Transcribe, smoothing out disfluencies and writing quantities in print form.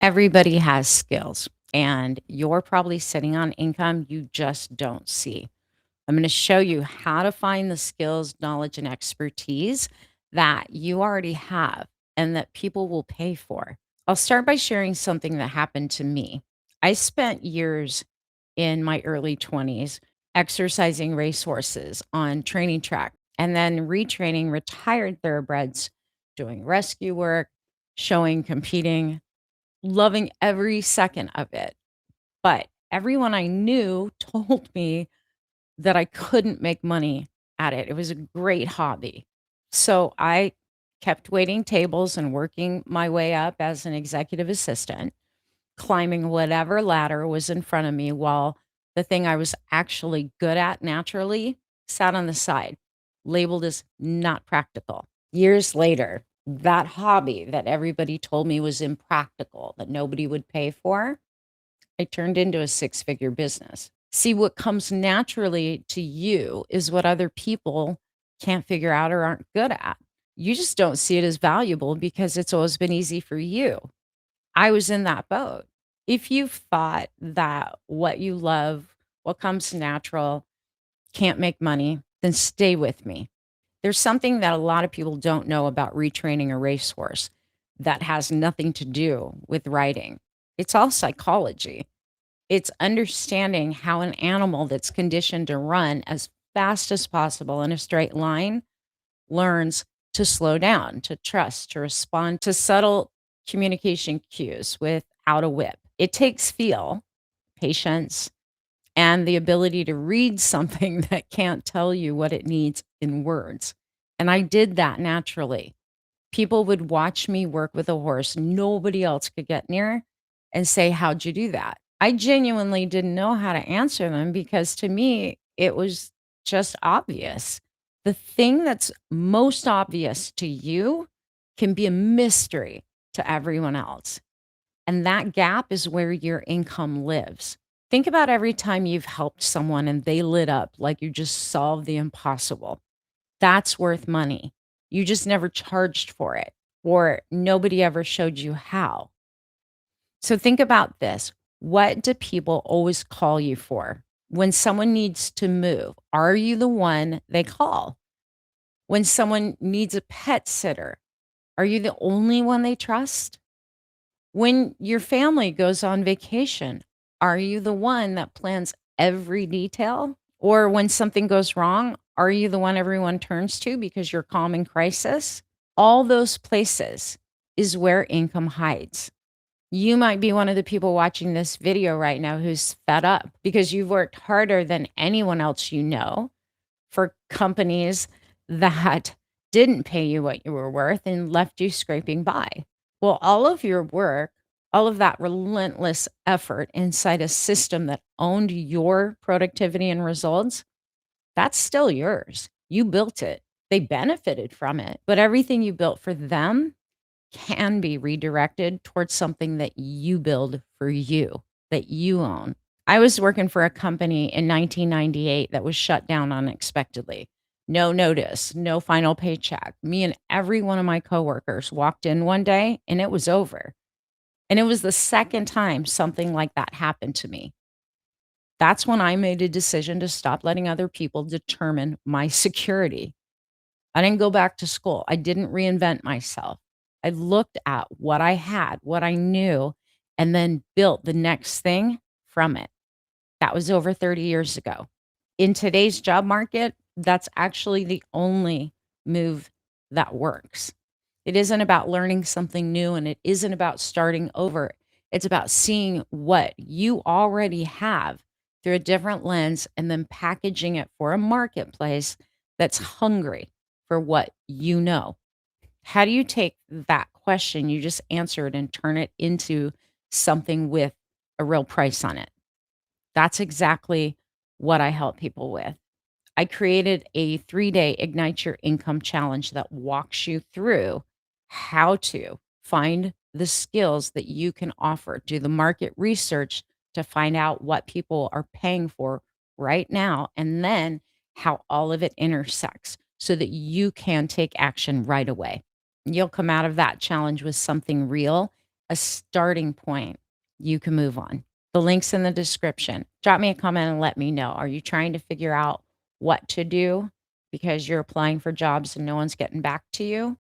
Everybody has skills, and you're probably sitting on income you just don't see. I'm going to show you how to find the skills, knowledge, and expertise that you already have and that people will pay for. I'll start by sharing something that happened to me. I spent years in my early 20s exercising racehorses on training track and then retraining retired thoroughbreds, doing rescue work, showing, competing, loving every second of it. But everyone I knew told me that I couldn't make money at it. It was a great hobby. So I kept waiting tables and working my way up as an executive assistant, climbing whatever ladder was in front of me while the thing I was actually good at naturally sat on the side, labeled as not practical. Years later, that hobby that everybody told me was impractical, that nobody would pay for, I turned into a six-figure business. See, what comes naturally to you is what other people can't figure out or aren't good at. You just don't see it as valuable because it's always been easy for you. I was in that boat. If you thought that what you love, what comes natural, can't make money, then stay with me. There's something that a lot of people don't know about retraining a racehorse that has nothing to do with riding. It's all psychology. It's understanding how an animal that's conditioned to run as fast as possible in a straight line learns to slow down, to trust, to respond to subtle communication cues without a whip. It takes feel, patience, and the ability to read something that can't tell you what it needs in words. And I did that naturally. People would watch me work with a horse nobody else could get near and say, "How'd you do that?" I genuinely didn't know how to answer them because to me, it was just obvious. The thing that's most obvious to you can be a mystery to everyone else. And that gap is where your income lives. Think about every time you've helped someone and they lit up like you just solved the impossible. That's worth money. You just never charged for it, or nobody ever showed you how. So think about this. What do people always call you for? When someone needs to move, are you the one they call? When someone needs a pet sitter, are you the only one they trust? When your family goes on vacation, are you the one that plans every detail? Or when something goes wrong, are you the one everyone turns to because you're calm in crisis? All those places is where income hides. You might be one of the people watching this video right now who's fed up because you've worked harder than anyone else you know for companies that didn't pay you what you were worth and left you scraping by. Well, all of your work, all of that relentless effort inside a system that owned your productivity and results, that's still yours. You built it. They benefited from it, but everything you built for them can be redirected towards something that you build for you, that you own. I was working for a company in 1998 that was shut down unexpectedly. No notice, no final paycheck. Me and every one of my coworkers walked in one day and it was over. And it was the second time something like that happened to me. That's when I made a decision to stop letting other people determine my security. I didn't go back to school. I didn't reinvent myself. I looked at what I had, what I knew, and then built the next thing from it. That was over 30 years ago. In today's job market, that's actually the only move that works. It isn't about learning something new and it isn't about starting over. It's about seeing what you already have through a different lens and then packaging it for a marketplace that's hungry for what you know. How do you take that question you just answered and turn it into something with a real price on it? That's exactly what I help people with. I created a 3-day Ignite Your Income challenge that walks you through how to find the skills that you can offer, do the market research to find out what people are paying for right now, and then how all of it intersects so that you can take action right away. You'll come out of that challenge with something real a starting point, you can move on. The link's in the description. Drop me a comment and let me know. Are you trying to figure out what to do because you're applying for jobs and no one's getting back to you?